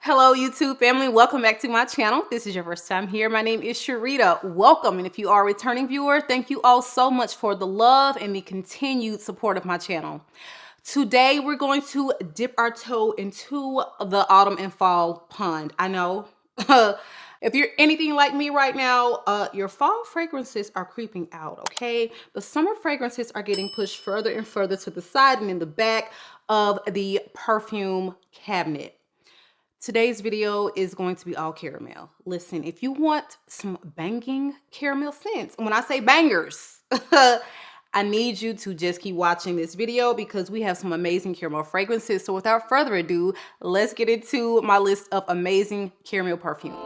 Hello YouTube family, welcome back to my channel. If this is your first time here, my name is Sharita. Welcome, and if you are a returning viewer, thank you all so much for the love and the continued support of my channel. Today we're going to dip our toe into the autumn and fall pond. I know if you're anything like me right now, your fall fragrances are creeping out, okay? The summer fragrances are getting pushed further and further to the side and in the back of the perfume cabinet. Today's video is going to be all caramel. Listen, if you want some banging caramel scents, and when I say bangers, I need you to just keep watching this video because we have some amazing caramel fragrances. So without further ado, let's get into my list of amazing caramel perfumes.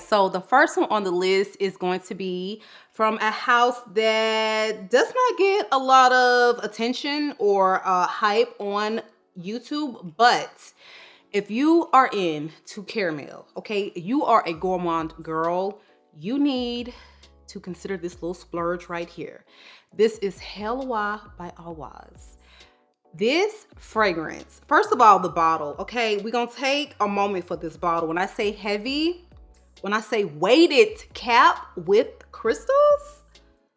So the first one on the list is going to be from a house that does not get a lot of attention or hype on YouTube, but if you are into caramel, okay, you are a gourmand girl, you need to consider this little splurge right here. This is Helwa by Awaz. This fragrance, first of all, the bottle, okay, we're gonna take a moment for this bottle. When I say heavy, when I say weighted cap with crystals,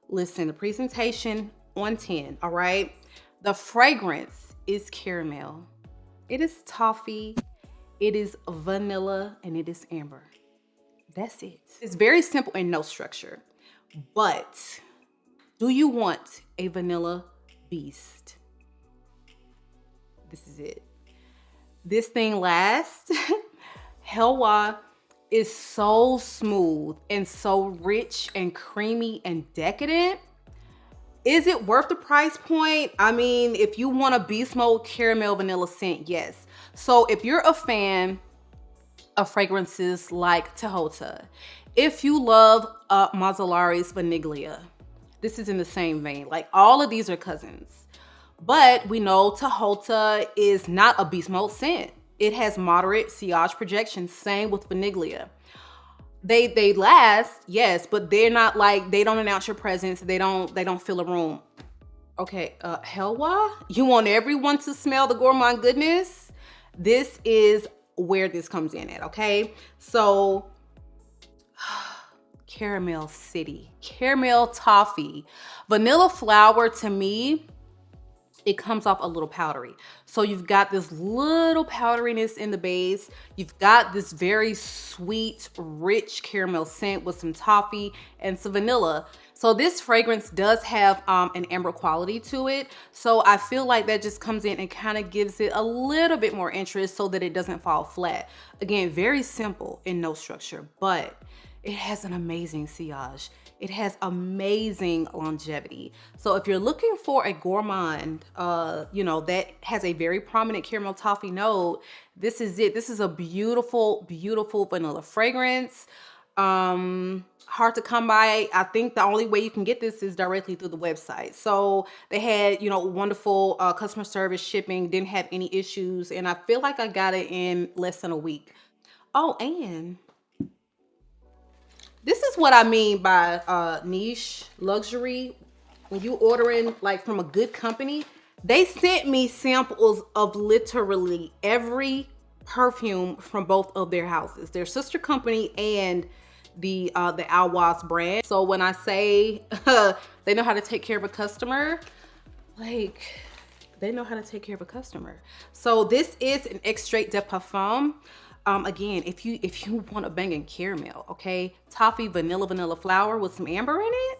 listen, the presentation on 10, all right? The fragrance is caramel. It is toffee, it is vanilla, and it is amber. That's it. It's very simple and no structure. But do you want a vanilla beast? This is it. This thing lasts. Helwa is so smooth and so rich and creamy and decadent. Is it worth the price point? I mean, if you want a beast mode caramel vanilla scent, yes. So if you're a fan of fragrances like Tahota, if you love Mazzolari's Vaniglia, this is in the same vein. Like, all of these are cousins. But we know Tahota is not a beast mode scent. It has moderate sillage projection. Same with Vaniglia. They last, yes, but they're not like, they don't announce your presence. They don't fill a room. Okay, Helwa, you want everyone to smell the gourmand goodness? This is where this comes in at, okay? So, caramel city, caramel toffee, vanilla flower, to me, it comes off a little powdery. So you've got this little powderiness in the base. You've got this very sweet, rich caramel scent with some toffee and some vanilla. So this fragrance does have an amber quality to it. So I feel like that just comes in and kind of gives it a little bit more interest so that it doesn't fall flat. Again, very simple and no structure, but it has an amazing sillage. It has amazing longevity. So if you're looking for a gourmand, that has a very prominent caramel toffee note, this is it. This is a beautiful, beautiful vanilla fragrance. Hard to come by. I think the only way you can get this is directly through the website. So they had, wonderful customer service, shipping, didn't have any issues. And I feel like I got it in less than a week. Oh, and this is what I mean by niche luxury. When you ordering like from a good company, they sent me samples of literally every perfume from both of their houses, their sister company and the Awaz brand. So when I say they know how to take care of a customer, like, they know how to take care of a customer. So this is an extrait de parfum. Again, if you want a banging caramel, okay, toffee, vanilla flower with some amber in it,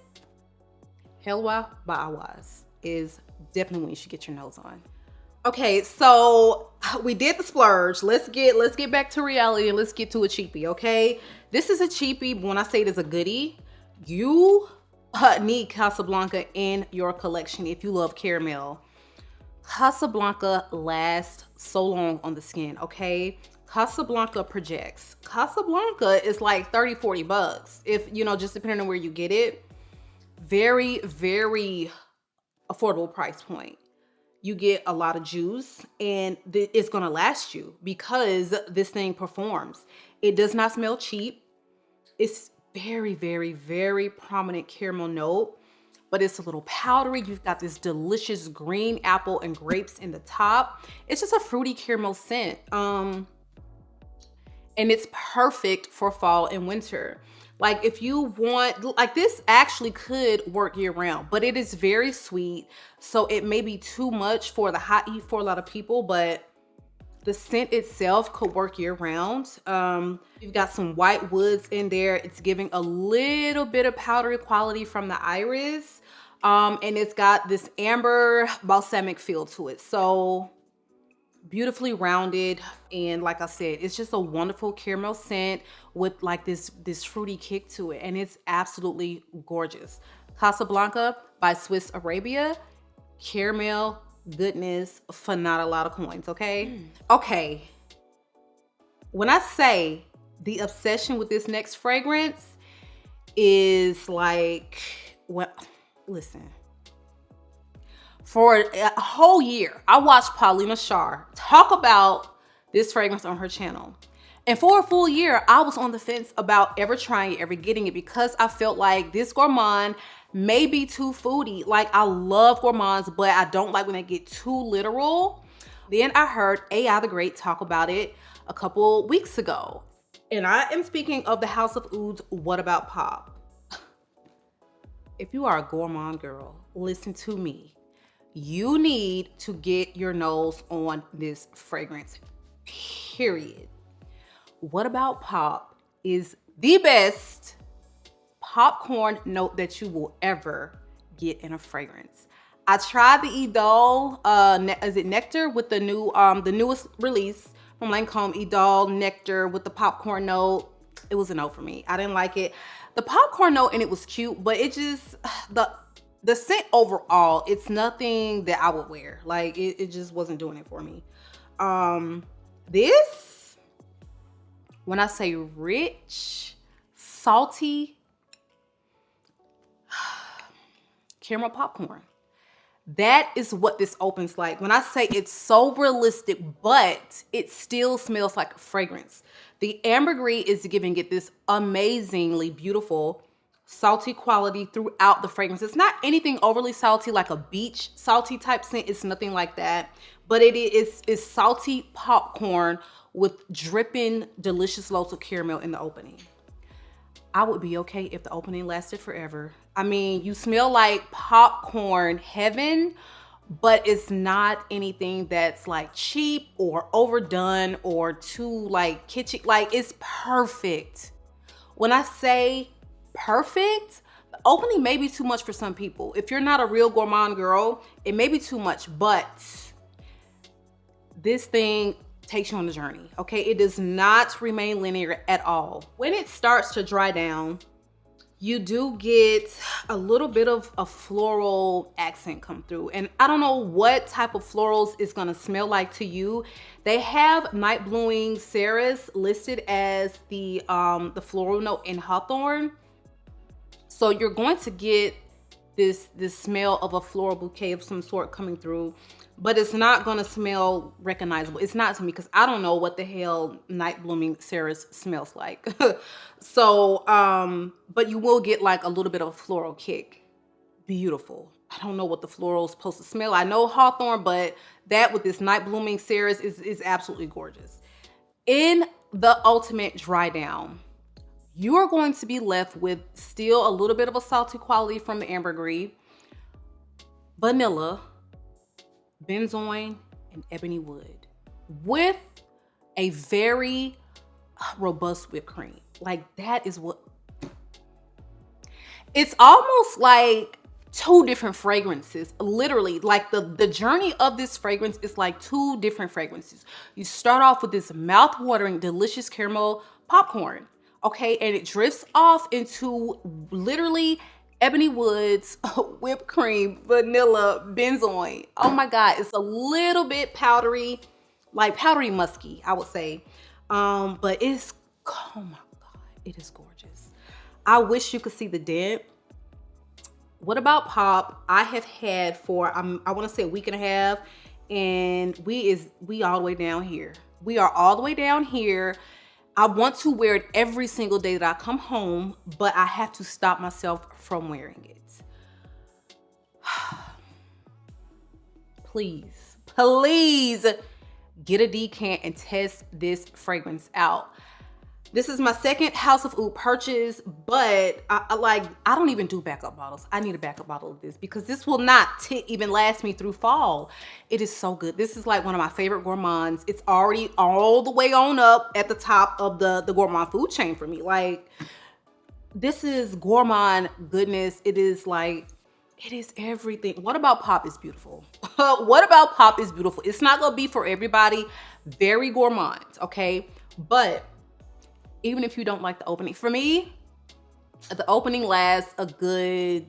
Helwa by Awaz is definitely when you should get your nose on. Okay, so we did the splurge. Let's get back to reality and let's get to a cheapie, okay? This is a cheapie, but when I say it is a goodie, you need Casablanca in your collection if you love caramel. Casablanca lasts so long on the skin, okay? Casablanca projects. Casablanca is like 30, 40 bucks. If, just depending on where you get it. Very, very affordable price point. You get a lot of juice and it's gonna last you because this thing performs. It does not smell cheap. It's very, very, very prominent caramel note. but it's a little powdery. You've got this delicious green apple and grapes in the top. It's just a fruity caramel scent. And it's perfect for fall and winter. Like if you want, like this actually could work year round, but it is very sweet. So it may be too much for the hot heat for a lot of people, but the scent itself could work year round. You've got some white woods in there. It's giving a little bit of powdery quality from the iris. And it's got this amber balsamic feel to it. So beautifully rounded. And like I said, it's just a wonderful caramel scent with like this fruity kick to it. And it's absolutely gorgeous. Casablanca by Swiss Arabia. Caramel goodness for not a lot of coins, okay? Okay. When I say the obsession with this next fragrance is like, well, listen. For a whole year, I watched Paulina Shar talk about this fragrance on her channel. And for a full year, I was on the fence about ever trying it, ever getting it, because I felt like this Gourmand may be too foodie. Like I love Gourmands, but I don't like when they get too literal. Then I heard AI the Great talk about it a couple weeks ago. And I am speaking of the House of Ouds, What About Pop? If you are a Gourmand girl, listen to me. You need to get your nose on this fragrance, period. What About Pop is the best popcorn note that you will ever get in a fragrance. I tried the Idole, is it Nectar, with the newest release from Lancome, Idole Nectar with the popcorn note. It was a no for me. I didn't like it. The popcorn note and it was cute, but it just, the scent overall, it's nothing that I would wear. Like it just wasn't doing it for me. This, when I say rich, salty, caramel popcorn, that is what this opens like. When I say it's so realistic, but it still smells like a fragrance. The ambergris is giving it this amazingly beautiful salty quality throughout the fragrance. It's not anything overly salty like a beach salty type scent. It's nothing like that, but it's salty popcorn with dripping delicious loads of caramel in the opening. I would be okay if the opening lasted forever. I mean, you smell like popcorn heaven, but it's not anything that's like cheap or overdone or too like kitschy. Like it's perfect. When I say perfect, the opening may be too much for some people. If you're not a real Gourmand girl, it may be too much, but this thing takes you on the journey, okay? It does not remain linear at all. When it starts to dry down, you do get a little bit of a floral accent come through. And I don't know what type of florals it's gonna smell like to you. They have night blooming cerise listed as the floral note in hawthorn. So you're going to get this smell of a floral bouquet of some sort coming through, but it's not gonna smell recognizable. It's not to me, because I don't know what the hell night blooming cerise smells like. So, but you will get like a little bit of a floral kick. Beautiful. I don't know what the floral is supposed to smell. I know hawthorn, but that with this night blooming cerise is absolutely gorgeous. In the ultimate dry down, you are going to be left with still a little bit of a salty quality from the ambergris, vanilla, benzoin, and ebony wood with a very robust whipped cream. Like that is what, it's almost like two different fragrances. Literally, like the journey of this fragrance is like two different fragrances. You start off with this mouth-watering, delicious caramel popcorn, okay? And it drifts off into literally ebony woods, whipped cream, vanilla, benzoin. Oh my God, it's a little bit powdery, like powdery musky, I would say. But it's, oh my God, it is gorgeous. I wish you could see the dent. What About Pop, I have had for, I want to say a week and a half, and we all the way down here. We are all the way down here. I want to wear it every single day that I come home, but I have to stop myself from wearing it. please, please get a decant and test this fragrance out. This is my second House of Oud purchase, but I don't even do backup bottles. I need a backup bottle of this because this will not even last me through fall. It is so good. This is like one of my favorite gourmands. It's already all the way on up at the top of the gourmand food chain for me. Like, this is gourmand goodness. It is like, it is everything. What About Pop is beautiful. What About Pop is beautiful. It's not gonna be for everybody. Very gourmand, okay? But even if you don't like the opening, for me, the opening lasts a good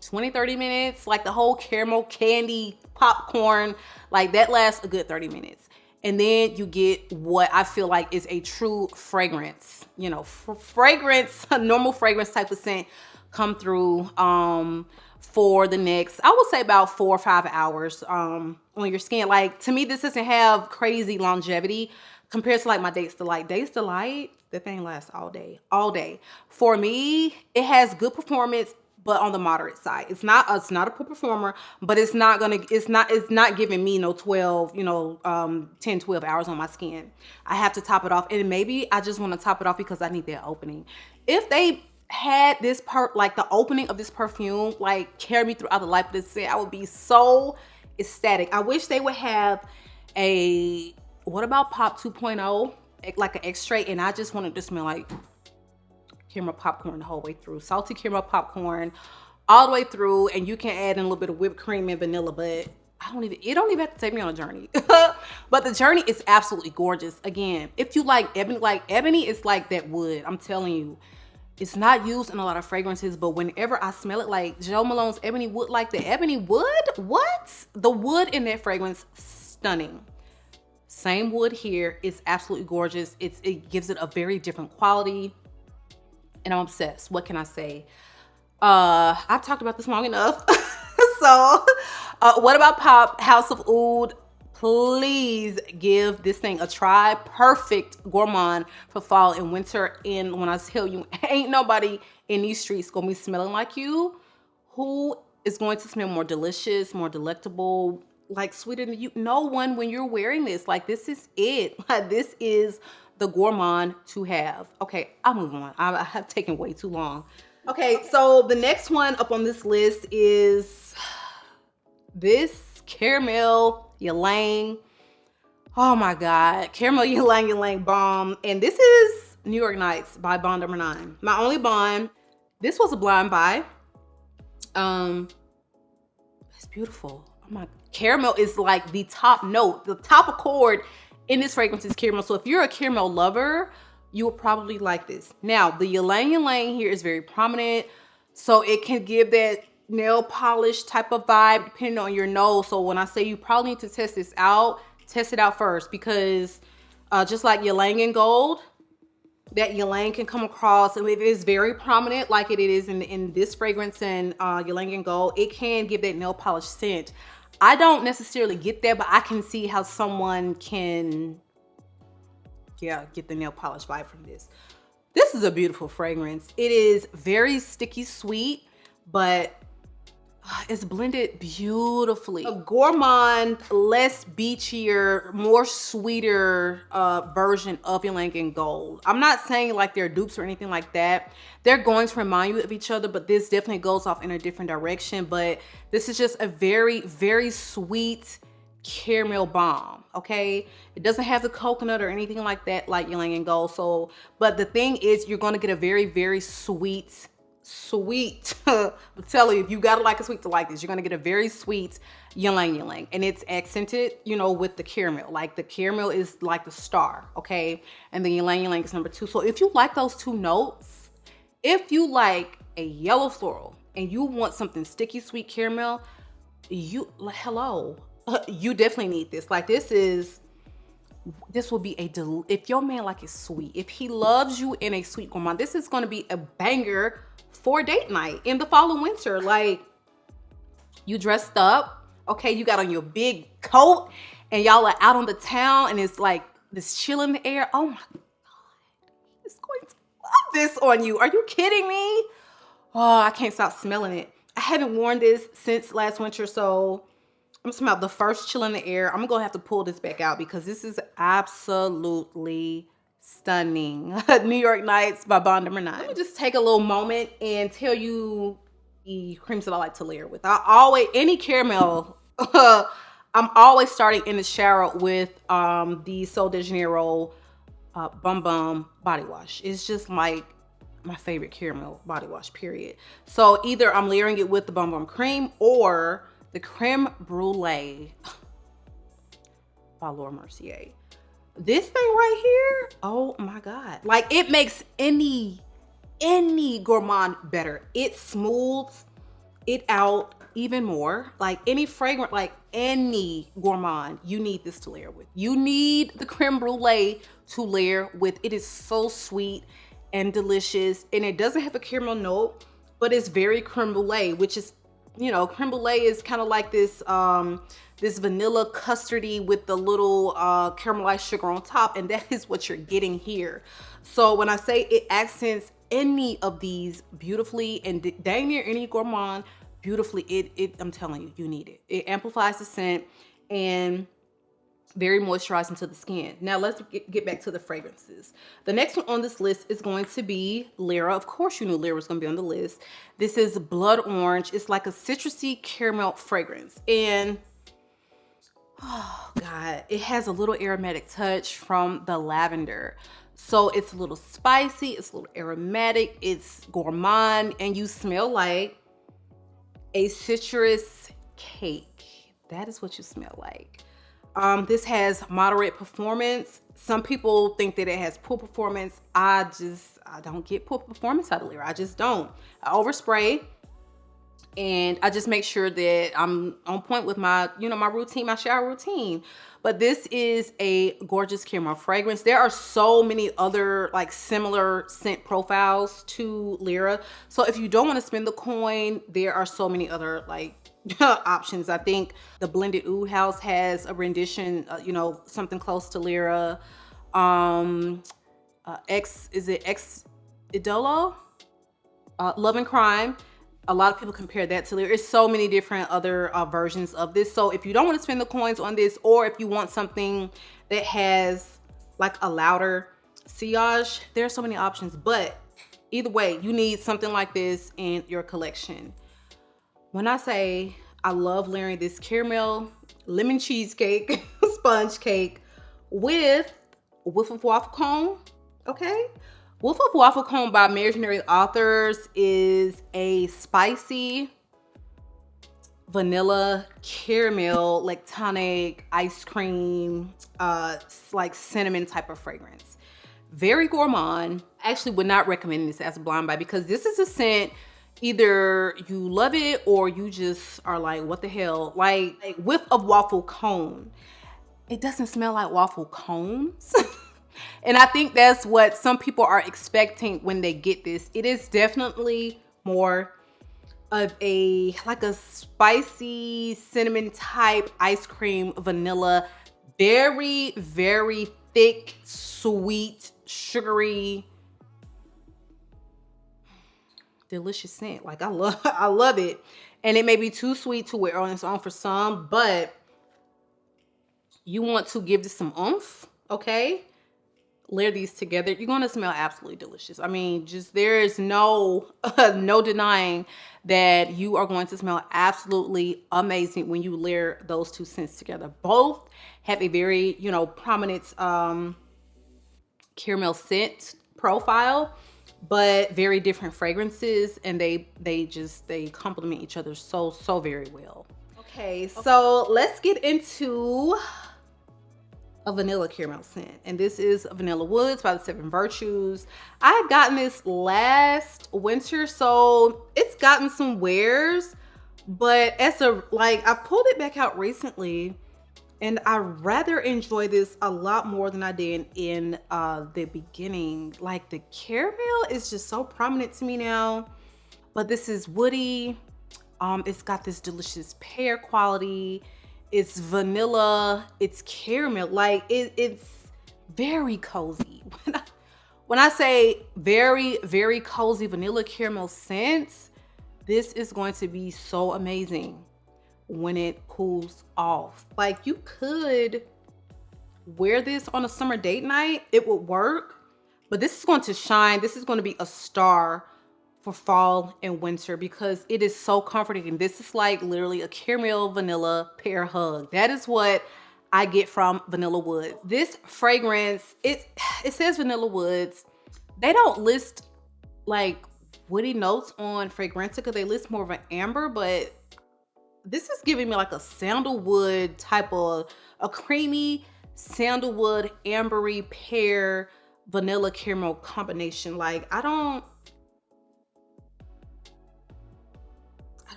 20-30 minutes. Like the whole caramel candy popcorn, like that lasts a good 30 minutes. And then you get what I feel like is a true fragrance, you know, fragrance, a normal fragrance type of scent come through for the next, I would say about 4 or 5 hours on your skin. Like, to me, this doesn't have crazy longevity compared to like my Dates Delight. Dates Delight, the thing lasts all day, all day. For me, it has good performance, but on the moderate side. It's not a poor performer, but it's not giving me no 12, 10, 12 hours on my skin. I have to top it off. And maybe I just want to top it off because I need that opening. If they had this part, like the opening of this perfume, like carry me throughout the life of this scent, I would be so ecstatic. I wish they would have a What About Pop 2.0, like an extrait, and I just wanted to smell like caramel popcorn the whole way through. Salty caramel popcorn all the way through, and you can add in a little bit of whipped cream and vanilla, but it don't even have to take me on a journey. But the journey is absolutely gorgeous. Again, if you like ebony is like that wood. I'm telling you, it's not used in a lot of fragrances, but whenever I smell it, like Jo Malone's Ebony Wood, like the ebony wood, what? The wood in that fragrance, stunning. Same wood here. It's absolutely gorgeous. It gives it a very different quality, and I'm obsessed. What can I say? I've talked about this long enough. So, What About Pop, House of Oud? Please give this thing a try. Perfect gourmand for fall and winter. And when I tell you, ain't nobody in these streets gonna be smelling like you. Who is going to smell more delicious, more delectable, like sweeter than you? No one when you're wearing this. Like, this is it. Like, this is the gourmand to have. Okay, I'll move on. I have taken way too long. Okay, so the next one up on this list is this Caramel Ylang. Oh my God, Caramel Ylang Ylang Balm. And this is New York Nights by Bond number 9. My only bond. This was a blind buy. It's beautiful. Oh my, caramel is like the top note. The top accord in this fragrance is caramel. So if you're a caramel lover, you will probably like this. Now, the Ylang Ylang here is very prominent. So it can give that nail polish type of vibe depending on your nose. So when I say you probably need to test this out, test it out first, because just like Ylang and Gold, that Ylang can come across, and if it is very prominent like it is in this fragrance and Ylang and Gold, it can give that nail polish scent. I don't necessarily get that, but I can see how someone can, yeah, get the nail polish vibe from this. This is a beautiful fragrance. It is very sticky sweet, but it's blended beautifully. A gourmand, less beachier, more sweeter version of Ylang and Gold. I'm not saying like they're dupes or anything like that. They're going to remind you of each other, but this definitely goes off in a different direction. But this is just a very, very sweet caramel balm, okay? It doesn't have the coconut or anything like that like Ylang and Gold. So, but the thing is, you're gonna get a very, very sweet I'm telling you, if you gotta like a sweet to like this, you're gonna get a very sweet Ylang Ylang, and it's accented, you know, with the caramel. Like the caramel is like the star, okay, and the Ylang Ylang is number 2. So if you like those two notes, if you like a yellow floral and you want something sticky sweet caramel, you you definitely need this. Like, this will be if your man like is sweet, if he loves you in a sweet gourmand, this is going to be a banger for date night in the fall and winter. Like, you dressed up, okay, you got on your big coat and y'all are out on the town and it's like this chill in the air. Oh my God, he's going to love this on you. Are you kidding me? Oh, I can't stop smelling it. I haven't worn this since last winter, so I'm smell the first chill in the air. I'm gonna have to pull this back out because this is absolutely stunning. New York Nights by Bond Number 9. Let me just take a little moment and tell you the creams that I like to layer with. I always, any caramel, I'm always starting in the shower with the Sol de Janeiro Bum Bum body wash. It's just like my favorite caramel body wash, period. So either I'm layering it with the Bum Bum cream or the Creme Brulee by Laura Mercier. This thing right here, oh my God. Like, it makes any Gourmand better. It smooths it out even more. Like any fragrant, like any Gourmand, you need this to layer with. You need the Creme Brulee to layer with. It is so sweet and delicious, and it doesn't have a caramel note, but it's very creme brulee, which is, you know, creme brulee is kind of like this this vanilla custardy with the little caramelized sugar on top, and that is what you're getting here. So when I say it accents any of these beautifully, and dang near any Gourmand beautifully, I'm telling you, you need it. It amplifies the scent and very moisturizing to the skin. Now let's get back to the fragrances. The next one on this list is going to be LIRA. Of course you knew LIRA was going to be on the list. This is Blood Orange. It's like a citrusy caramel fragrance, and oh God, it has a little aromatic touch from the lavender. So it's a little spicy, it's a little aromatic, it's gourmand, and you smell like a citrus cake. That is what you smell like. This has moderate performance. Some people think that it has poor performance. I don't get poor performance out of LIRA. I just don't. I overspray, and I just make sure that I'm on point with my, you know, my routine, my shower routine. But this is a gorgeous caramel fragrance. There are so many other like similar scent profiles to LIRA. So if you don't want to spend the coin, there are so many other like options. I think the Blended Oud House has a rendition, you know, something close to LIRA. Is it Ex Idolo? Love and Crime. A lot of people compare that to LIRA. There's so many different other versions of this. So if you don't want to spend the coins on this, or if you want something that has like a louder sillage, there are so many options. But either way, you need something like this in your collection. When I say I love layering this caramel lemon cheesecake sponge cake with Whiff of Waffle Cone, okay? Whiff of Waffle Cone by Imaginary Authors is a spicy vanilla caramel lactonic ice cream like cinnamon type of fragrance. Very gourmand. I actually would not recommend this as a blind buy because this is a scent, either you love it or you just are like, what the hell? Like Whiff of Waffle Cone. It doesn't smell like waffle cones. And I think that's what some people are expecting when they get this. It is definitely more of a, like a spicy cinnamon type ice cream, vanilla, very, very thick, sweet, sugary, delicious scent. Like I love it. And it may be too sweet to wear on its own for some, but you want to give this some oomph, okay? Layer these together, you're gonna smell absolutely delicious. I mean, just there is no no denying that you are going to smell absolutely amazing when you layer those two scents together. Both have a very, you know, prominent caramel scent profile, but very different fragrances, and they complement each other so very well. Okay, so let's get into a vanilla caramel scent, and this is Vanilla Woods by the Seven Virtues. I had gotten this last winter, so it's gotten some wears, but as a, like, I pulled it back out recently, and I rather enjoy this a lot more than I did in the beginning. Like, the caramel is just so prominent to me now, but this is woody. It's got this delicious pear quality. It's vanilla, it's caramel, like it's very cozy. When I say very, very cozy vanilla caramel scents, this is going to be so amazing when it cools off. Like, you could wear this on a summer date night, it would work, but this is going to shine. This is going to be a star for fall and winter because it is so comforting. And this is like literally a caramel vanilla pear hug. That is what I get from Vanilla Woods. This fragrance, it says Vanilla Woods. They don't list like woody notes on Fragrantica. They list more of an amber, but this is giving me like a sandalwood type of, a creamy sandalwood, ambery, pear, vanilla caramel combination. Like, I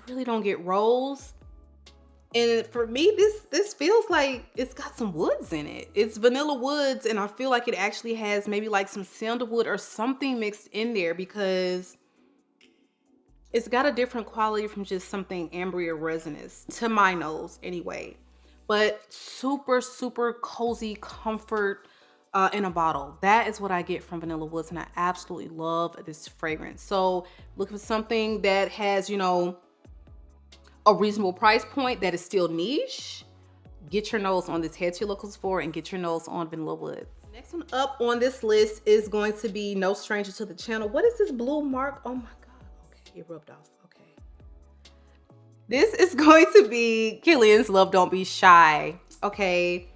really don't get rose. And for me, this feels like it's got some woods in it. It's vanilla woods, and I feel like it actually has maybe like some sandalwood or something mixed in there because it's got a different quality from just something ambery or resinous, to my nose anyway. But super, super cozy comfort in a bottle. That is what I get from Vanilla Woods, and I absolutely love this fragrance. So look for something that has, you know, a reasonable price point that is still niche. Get your nose on this. Head to your local Sephora and get your nose on Vanilla Woods. Next one up on this list is going to be no stranger to the channel. What is this blue mark? Oh my God. Okay, it rubbed off. Okay. This is going to be Kilian's Love Don't Be Shy. Okay.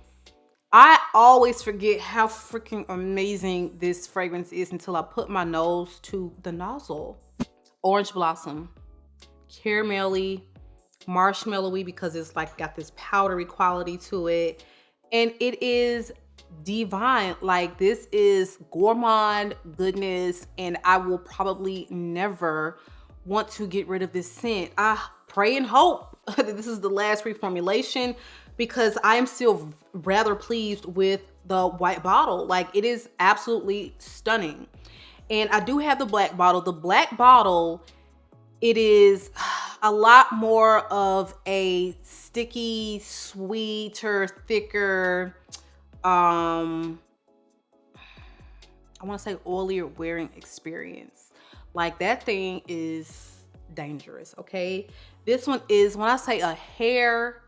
I always forget how freaking amazing this fragrance is until I put my nose to the nozzle. Orange Blossom. Caramelly, marshmallowy because it's like got this powdery quality to it, and it is divine. Like, this is gourmand goodness, and I will probably never want to get rid of this scent. I pray and hope that this is the last reformulation because I am still rather pleased with the white bottle. Like, it is absolutely stunning. And I do have the black bottle. The black bottle, it is a lot more of a sticky, sweeter, thicker, I want to say oilier wearing experience. Like, that thing is dangerous, okay? This one is, when I say a hair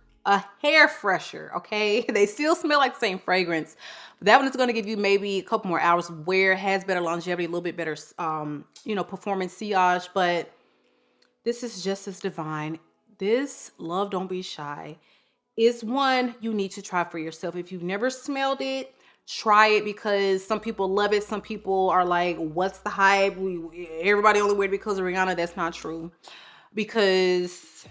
fresher, okay? They still smell like the same fragrance. But that one is going to give you maybe a couple more hours of wear, has better longevity, a little bit better, you know, performance sillage, but this is just as divine. This Love Don't Be Shy is one you need to try for yourself. If you've never smelled it, try it because some people love it. Some people are like, what's the hype? Everybody only wear it because of Rihanna. That's not true. Because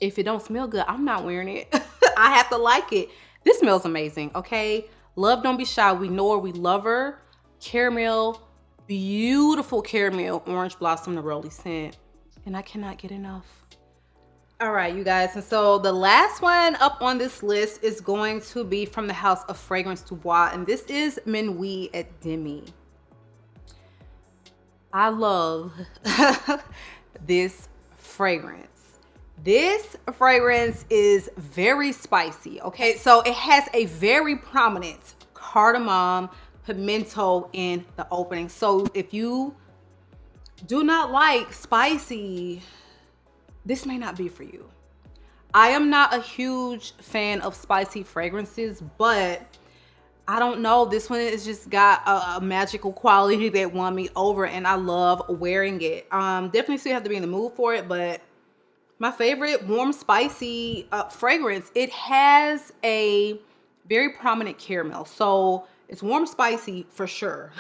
if it don't smell good, I'm not wearing it. I have to like it. This smells amazing, okay? Love Don't Be Shy. We know her. We love her. Caramel. Beautiful caramel, orange blossom neroli scent, and I cannot get enough. All right, you guys, and so the last one up on this list is going to be from the house of Fragrance Du Bois, and this is Minuit at DEMI. I love this fragrance. This fragrance is very spicy, okay? So it has a very prominent cardamom, pimento in the opening. So if you do not like spicy, this may not be for you. I am not a huge fan of spicy fragrances, but I don't know, this one has just got a magical quality that won me over, and I love wearing it. Definitely still have to be in the mood for it, but my favorite warm spicy fragrance, it has a very prominent caramel. So it's warm spicy for sure.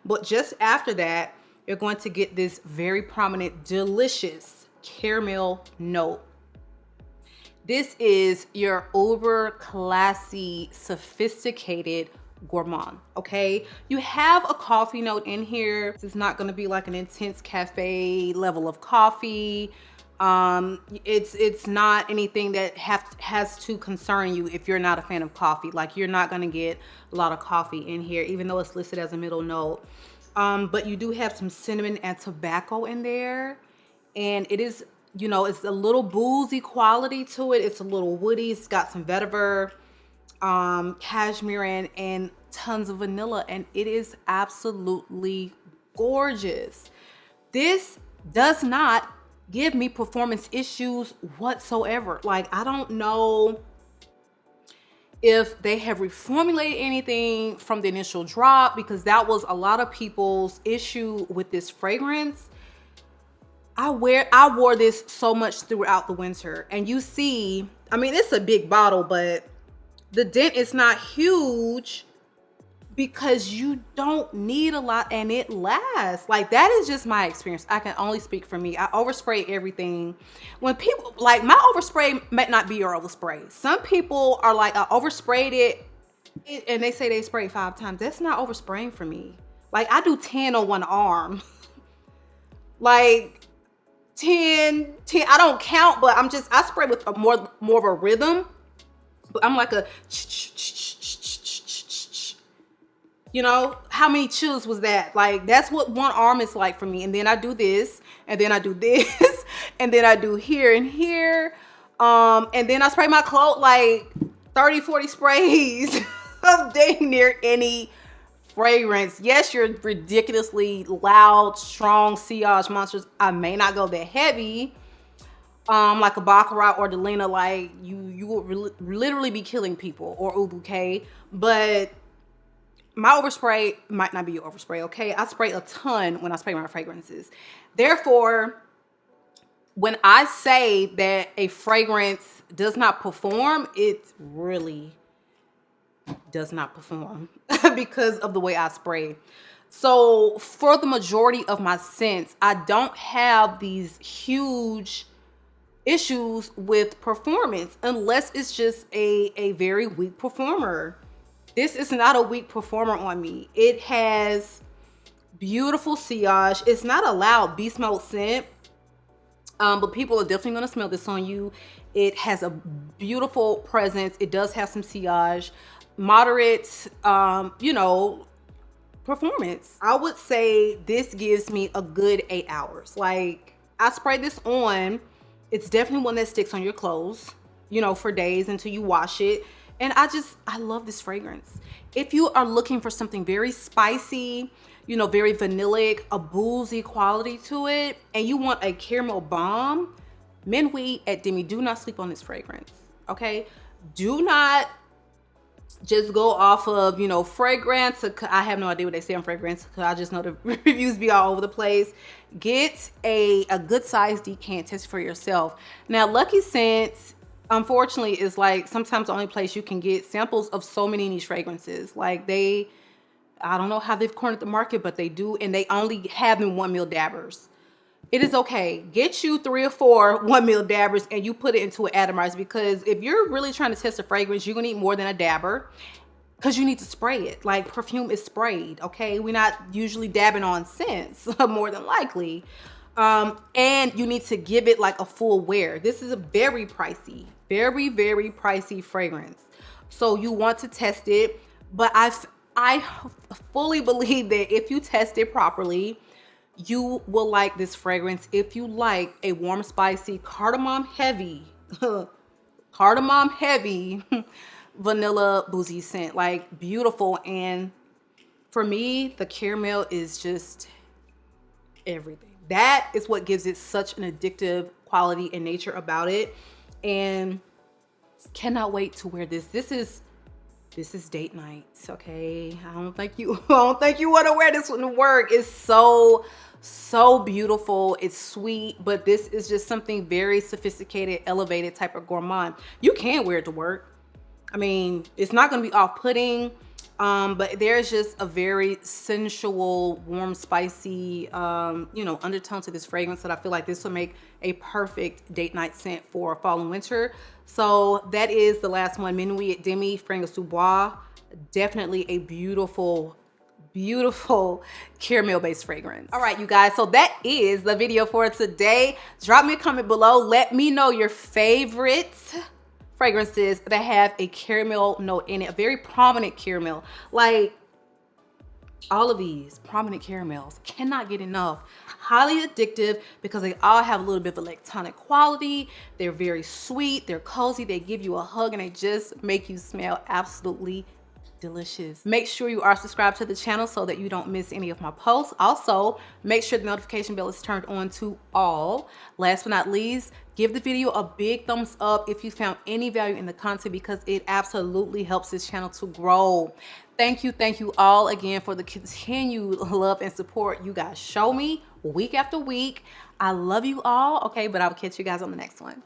But just after that, you're going to get this very prominent, delicious caramel note. This is your uber classy, sophisticated gourmand, okay? You have a coffee note in here. This is not gonna be like an intense cafe level of coffee. It's not anything that has to concern you if you're not a fan of coffee. Like, you're not gonna get a lot of coffee in here, even though it's listed as a middle note. But you do have some cinnamon and tobacco in there, and it is, you know, it's a little boozy quality to it. It's a little woody. It's got some vetiver, cashmere, and tons of vanilla, and it is absolutely gorgeous. This does not give me performance issues whatsoever. Like, I don't know if they have reformulated anything from the initial drop, because that was a lot of people's issue with this fragrance. I wore this so much throughout the winter, and you see, I mean, it's a big bottle, but the dent is not huge because you don't need a lot and it lasts. Like, that is just my experience. I can only speak for me. I overspray everything. When people, like, my overspray might not be your overspray. Some people are like, I oversprayed it, and they say they sprayed 5 times. That's not overspraying for me. Like, I do 10 on one arm. Like, 10, I don't count, but I spray with a more of a rhythm. But I'm like a, you know, how many chills was that? Like, that's what one arm is like for me. And then I do this, and then I do this, and then I do here and here. And then I spray my clothes like 30, 40 sprays of dang near any fragrance. Yes, you're ridiculously loud, strong sillage monsters. I may not go that heavy, like a Baccarat or Delina. Like, you would literally be killing people, or Ubuque. But my overspray might not be your overspray, okay? I spray a ton when I spray my fragrances. Therefore, when I say that a fragrance does not perform, it really does not perform because of the way I spray. So for the majority of my scents, I don't have these huge issues with performance unless it's just a very weak performer. This is not a weak performer on me. It has beautiful sillage. It's not a loud beast mode scent, but people are definitely gonna smell this on you. It has a beautiful presence. It does have some sillage, moderate, you know, performance. I would say this gives me a good 8 hours. Like, I spray this on. It's definitely one that sticks on your clothes, you know, for days until you wash it. And I love this fragrance. If you are looking for something very spicy, you know, very vanillic, a boozy quality to it, and you want a caramel bomb, Minuit at DEMI, do not sleep on this fragrance, okay? Do not just go off of, you know, fragrance. I have no idea what they say on fragrance, because I just know the reviews be all over the place. Get a good size decant, test for yourself. Now, Lucky Scents, unfortunately, is like sometimes the only place you can get samples of so many niche fragrances. Like, I don't know how they've cornered the market, but they do, and they only have them 1 ml dabbers. It is okay. Get you 3 or 4 1 ml dabbers and you put it into an atomizer, because if you're really trying to test a fragrance, you're gonna need more than a dabber, because you need to spray it. Like, perfume is sprayed, okay? We're not usually dabbing on scents, more than likely. And you need to give it like a full wear. This is a very pricey, very, very pricey fragrance. So you want to test it, but I fully believe that if you test it properly, you will like this fragrance. If you like a warm, spicy, cardamom heavy vanilla boozy scent, like, beautiful. And for me, the caramel is just everything. That is what gives it such an addictive quality and nature about it. And cannot wait to wear this. This is date nights, okay? I don't think you want to wear this one to work. It's so beautiful. It's sweet, but this is just something very sophisticated, elevated type of gourmand. You can wear it to work. I mean, it's not going to be off-putting, but there's just a very sensual, warm, spicy, you know, undertone to this fragrance that I feel like this will make a perfect date night scent for fall and winter. So that is the last one, Minuit at DEMI, Fragrance du Bois. Definitely a beautiful, beautiful caramel-based fragrance. All right, you guys, so that is the video for today. Drop me a comment below. Let me know your favorite fragrances that have a caramel note in it, a very prominent caramel. Like, all of these prominent caramels, cannot get enough. Highly addictive because they all have a little bit of electronic quality. They're very sweet, they're cozy, they give you a hug, and they just make you smell absolutely delicious. Make sure you are subscribed to the channel so that you don't miss any of my posts. Also, make sure the notification bell is turned on to all. Last but not least, give the video a big thumbs up if you found any value in the content, because it absolutely helps this channel to grow. Thank you all again for the continued love and support you guys show me week after week. I love you all. Okay, but I'll catch you guys on the next one.